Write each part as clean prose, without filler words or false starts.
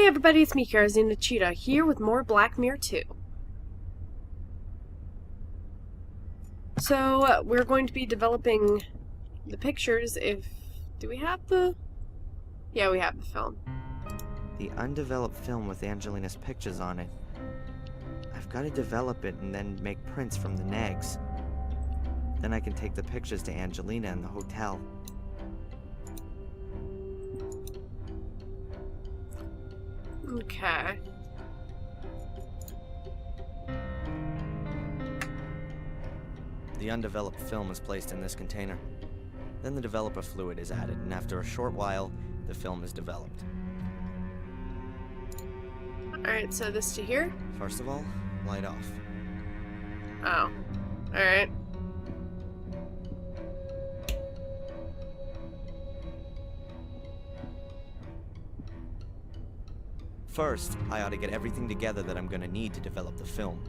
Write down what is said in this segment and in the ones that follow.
Hey everybody, it's me, Karazina Cheetah, here with more Black Mirror 2. So, we're going to be developing the pictures if... Do we have the... Yeah, we have the film. The undeveloped film with Angelina's pictures on it. I've got to develop it and then make prints from the nags. Then I can take the pictures to Angelina in the hotel. Okay. The undeveloped film is placed in this container. Then the developer fluid is added, and after a short while, the film is developed. Alright, so this to here? First of all, light off. Oh. Alright. First, I ought to get everything together that I'm gonna need to develop the film.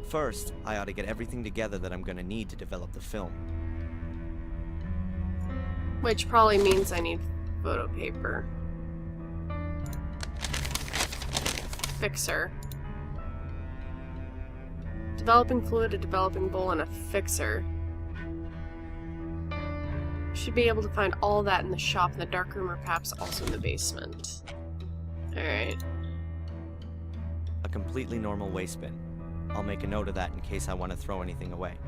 First, I ought to get everything together that I'm gonna need to develop the film. Which probably means I need photo paper. Fixer. Developing fluid, a developing bowl, and a fixer. Should be able to find all that in the shop, in the dark room, or perhaps also in the basement. Alright. A completely normal waste bin. I'll make a note of that in case I want to throw anything away.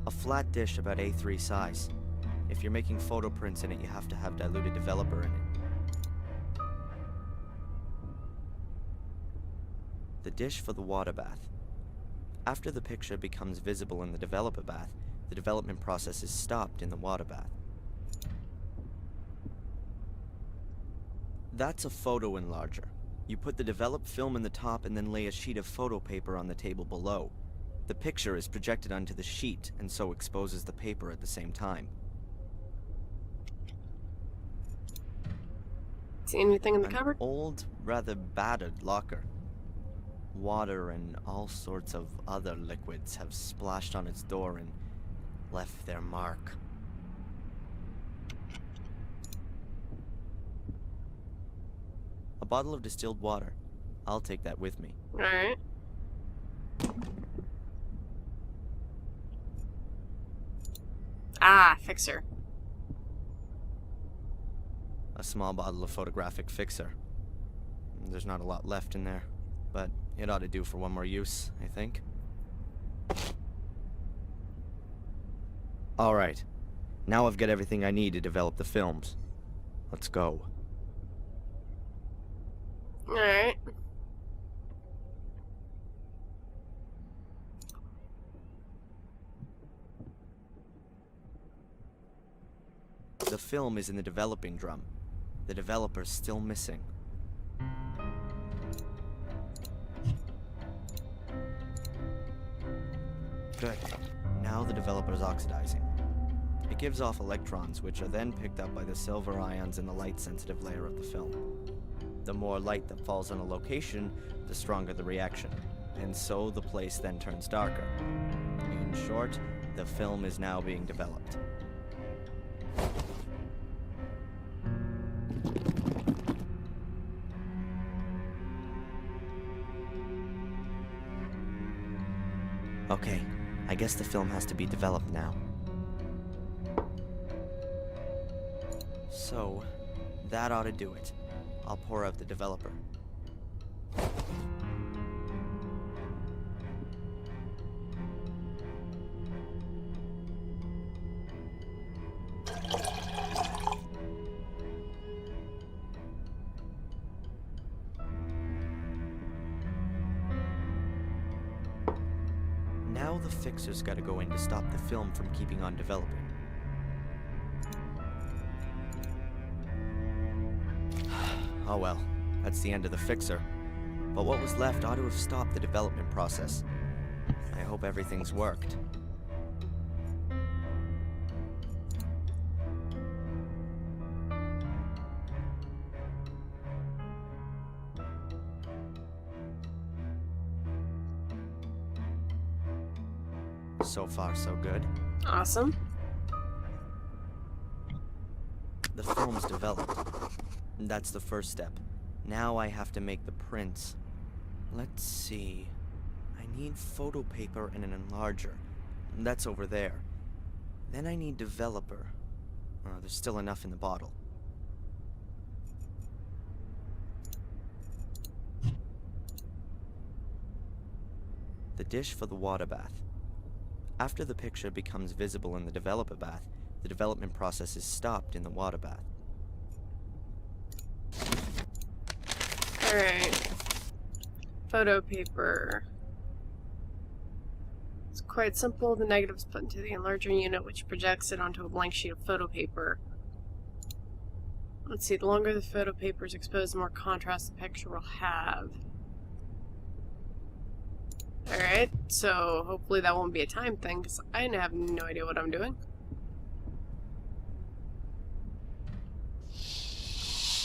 A flat dish about A3 size. If you're making photo prints in it, you have to have diluted developer in it. The dish for the water bath. After the picture becomes visible in the developer bath, the development process is stopped in the water bath. That's a photo enlarger. You put the developed film in the top and then lay a sheet of photo paper on the table below. The picture is projected onto the sheet and so exposes the paper at the same time. See anything in the cupboard? Old, rather battered locker. Water and all sorts of other liquids have splashed on its door and left their mark. A bottle of distilled water. I'll take that with me. Alright. Ah, fixer. A small bottle of photographic fixer. There's not a lot left in there, but it ought to do for one more use, I think. Alright. Now I've got everything I need to develop the films. Let's go. Alright. The film is in the developing drum. The developer's still missing. Good. Now the developer's oxidizing. It gives off electrons, which are then picked up by the silver ions in the light-sensitive layer of the film. The more light that falls on a location, the stronger the reaction, and so the place then turns darker. In short, the film is now being developed. Okay, I guess the film has to be developed now. So, that ought to do it. I'll pour out the developer. Now the fixer's gotta go in to stop the film from keeping on developing. Oh well, that's the end of the fixer. But what was left ought to have stopped the development process. I hope everything's worked. So far, so good. Awesome. The film's developed. That's the first step. Now I have to make the prints. Let's see. I need photo paper and an enlarger. That's over there. Then I need developer. There's still enough in the bottle. The dish for the water bath. After the picture becomes visible in the developer bath, the development process is stopped in the water bath. Alright. Photo paper. It's quite simple. The negative is put into the enlarger unit, which projects it onto a blank sheet of photo paper. Let's see, the longer the photo paper is exposed, the more contrast the picture will have. Alright, so hopefully that won't be a time thing, because I have no idea what I'm doing.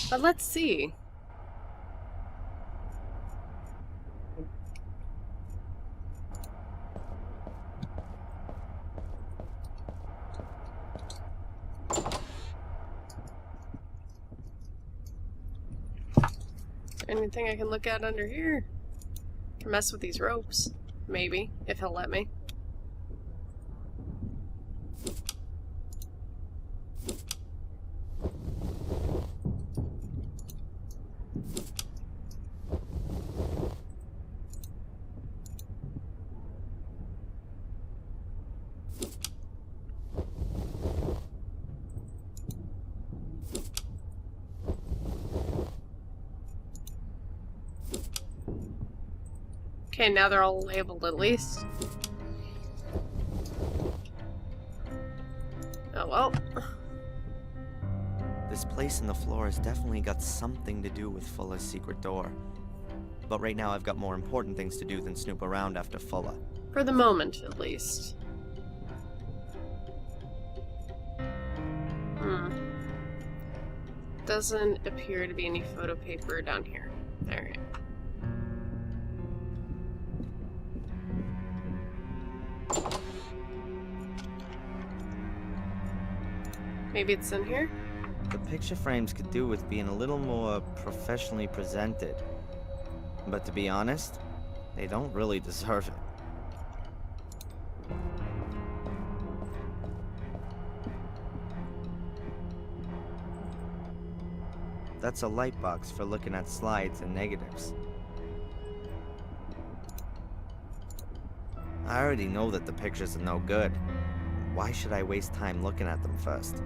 But let's see. Anything I can look at under here? Can mess with these ropes. Maybe, if he'll let me. Okay, now they're all labeled at least. Oh well. This place in the floor has definitely got something to do with Fuller's secret door. But right now I've got more important things to do than snoop around after Fuller. For the moment, at least. Doesn't appear to be any photo paper down here. Alright. Maybe it's in here? The picture frames could do with being a little more professionally presented. But to be honest, they don't really deserve it. That's a light box for looking at slides and negatives. I already know that the pictures are no good. Why should I waste time looking at them first?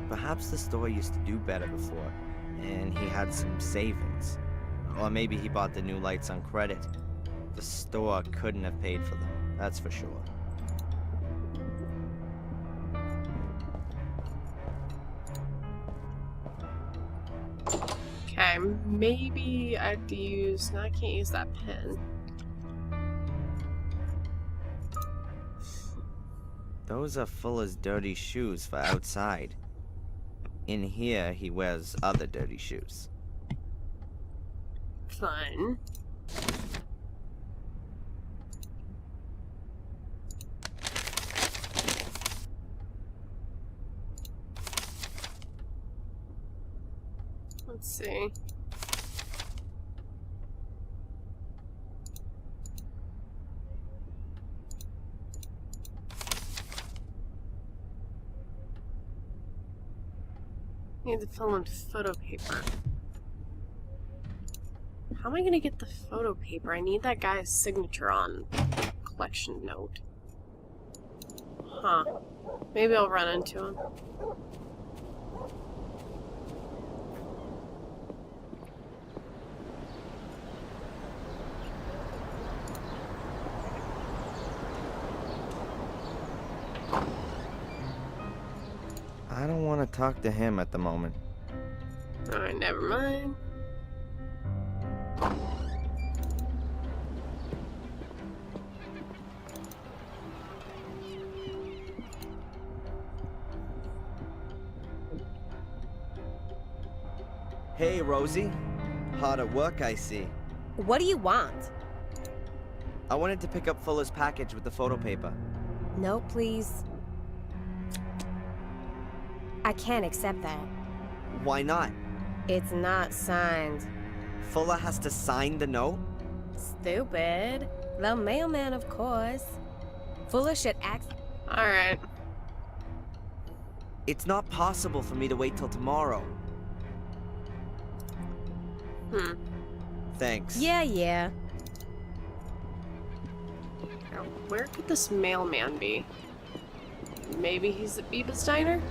Perhaps the store used to do better before, and he had some savings. Or maybe he bought the new lights on credit. The store couldn't have paid for them, that's for sure. Okay, maybe I have to use... No, I can't use that pen. Those are Fuller's dirty shoes for outside. In here, he wears other dirty shoes. Fun. Let's see. Need the film and photo paper. How am I gonna get the photo paper? I need that guy's signature on collection note. Huh. Maybe I'll run into him. I don't want to talk to him at the moment. Alright, never mind. Hey, Rosie. Hard at work, I see. What do you want? I wanted to pick up Fuller's package with the photo paper. No, please. I can't accept that. Why not? It's not signed. Fuller has to sign the note? Stupid. The mailman, of course. Fuller should act. Alright. It's not possible for me to wait till tomorrow. Thanks. Yeah. Now, where could this mailman be? Maybe he's at Beavis Diner?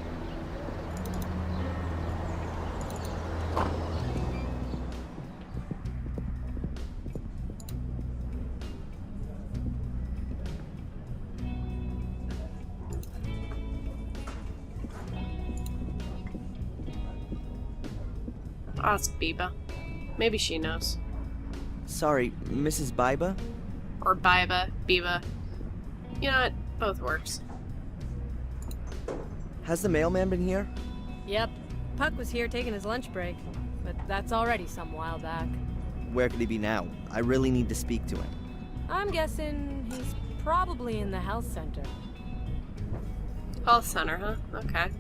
Ask Biba. Maybe she knows. Sorry, Mrs. Biba? Or Biba, Biba. You know what? Both works. Has the mailman been here? Yep. Puck was here taking his lunch break, but that's already some while back. Where could he be now? I really need to speak to him. I'm guessing he's probably in the health center. Health center, huh? Okay.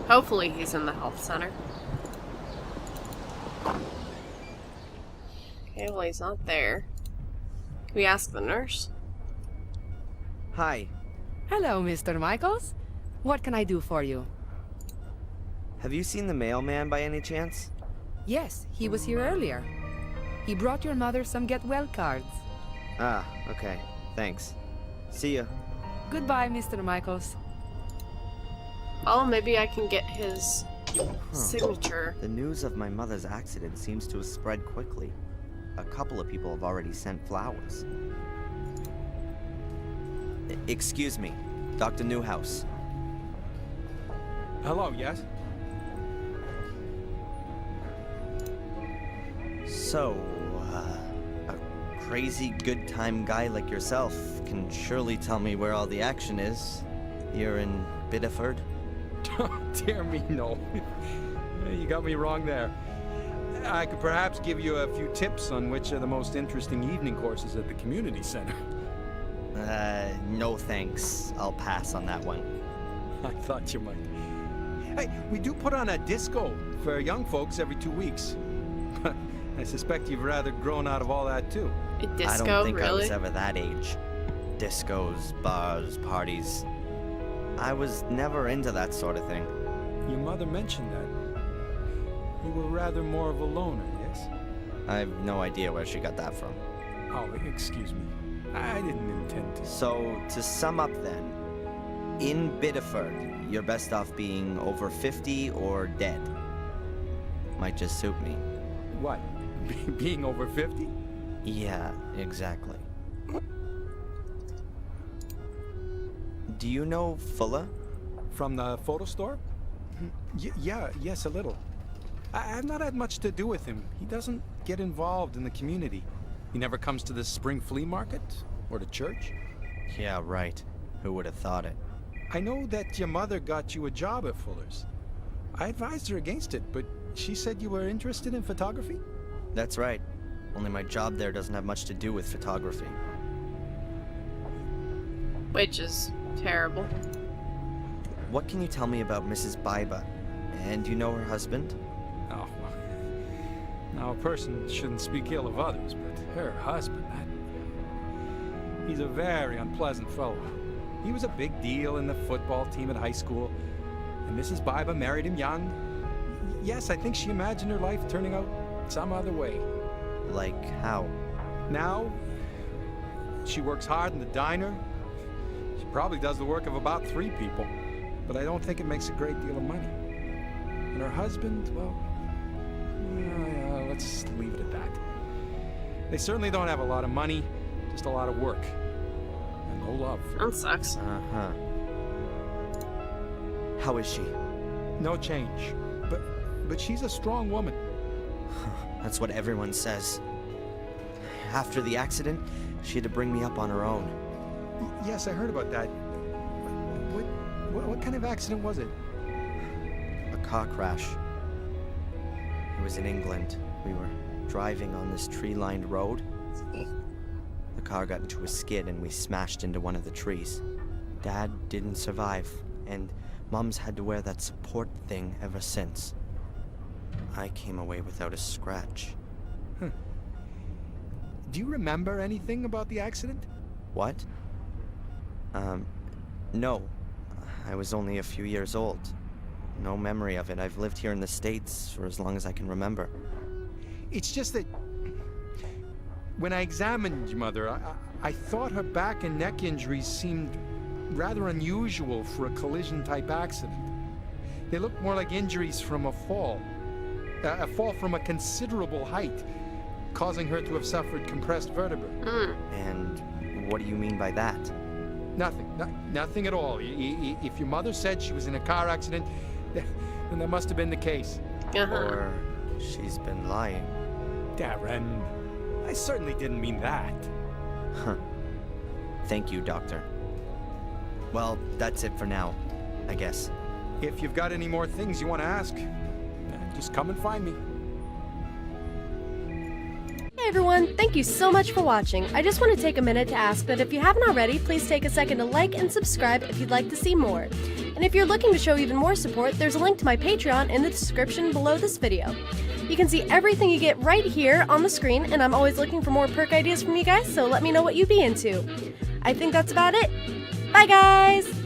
Hopefully he's in the health center. Okay, well he's not there. Can we ask the nurse? Hi. Hello, Mr. Michaels. What can I do for you? Have you seen the mailman by any chance? Yes, he was here earlier. He brought your mother some get well cards. Ah, okay. Thanks. See ya. Goodbye, Mr. Michaels. Oh, maybe I can get his signature. The news of my mother's accident seems to have spread quickly. A couple of people have already sent flowers. Excuse me, Dr. Newhouse. Hello, yes? So, a crazy good time guy like yourself can surely tell me where all the action is. Here in Biddeford? Dear me, no. You got me wrong there. I could perhaps give you a few tips on which are the most interesting evening courses at the community center. No thanks. I'll pass on that one. I thought you might. Hey, we do put on a disco for young folks every 2 weeks. I suspect you've rather grown out of all that too. A disco, I don't think really? I was ever that age. Discos, bars, parties. I was never into that sort of thing. Your mother mentioned that. You were rather more of a loner, yes? I have no idea where she got that from. Oh, excuse me. I didn't intend to. So, to sum up then, in Biddeford, you're best off being over 50 or dead. Might just suit me. What? Being over 50? Yeah, exactly. Do you know Fuller? From the photo store? Yes, a little. I've not had much to do with him. He doesn't get involved in the community. He never comes to the spring flea market or to church. Yeah, right. Who would have thought it? I know that your mother got you a job at Fuller's. I advised her against it, but she said you were interested in photography? That's right. Only my job there doesn't have much to do with photography. Which is terrible. What can you tell me about Mrs. Biba? And do you know her husband? Oh, well. Now, a person shouldn't speak ill of others, but her husband, he's a very unpleasant fellow. He was a big deal in the football team at high school, and Mrs. Biba married him young. Yes, I think she imagined her life turning out some other way. Like how? Now, she works hard in the diner. She probably does the work of about 3 people, but I don't think it makes a great deal of money. And her husband, well, let's leave it at that. They certainly don't have a lot of money, just a lot of work. And no love. That sucks. Uh-huh. How is she? No change. But she's a strong woman. That's what everyone says. After the accident, she had to bring me up on her own. Yes, I heard about that. What kind of accident was it? A car crash. It was in England. We were driving on this tree-lined road. The car got into a skid and we smashed into one of the trees. Dad didn't survive, and Mom's had to wear that support thing ever since. I came away without a scratch. Do you remember anything about the accident? What? No. I was only a few years old. No memory of it. I've lived here in the States for as long as I can remember. It's just that when I examined your mother, I thought her back and neck injuries seemed rather unusual for a collision-type accident. They looked more like injuries from a fall from a considerable height, causing her to have suffered compressed vertebrae. And what do you mean by that? Nothing at all. If your mother said she was in a car accident, then that must have been the case. Or she's been lying. Darren, I certainly didn't mean that. Thank you, Doctor. Well, that's it for now, I guess. If you've got any more things you want to ask, just come and find me. Hey everyone, thank you so much for watching. I just want to take a minute to ask that if you haven't already, please take a second to like and subscribe if you'd like to see more. And if you're looking to show even more support, there's a link to my Patreon in the description below this video. You can see everything you get right here on the screen, and I'm always looking for more perk ideas from you guys, so let me know what you'd be into. I think that's about it. Bye guys!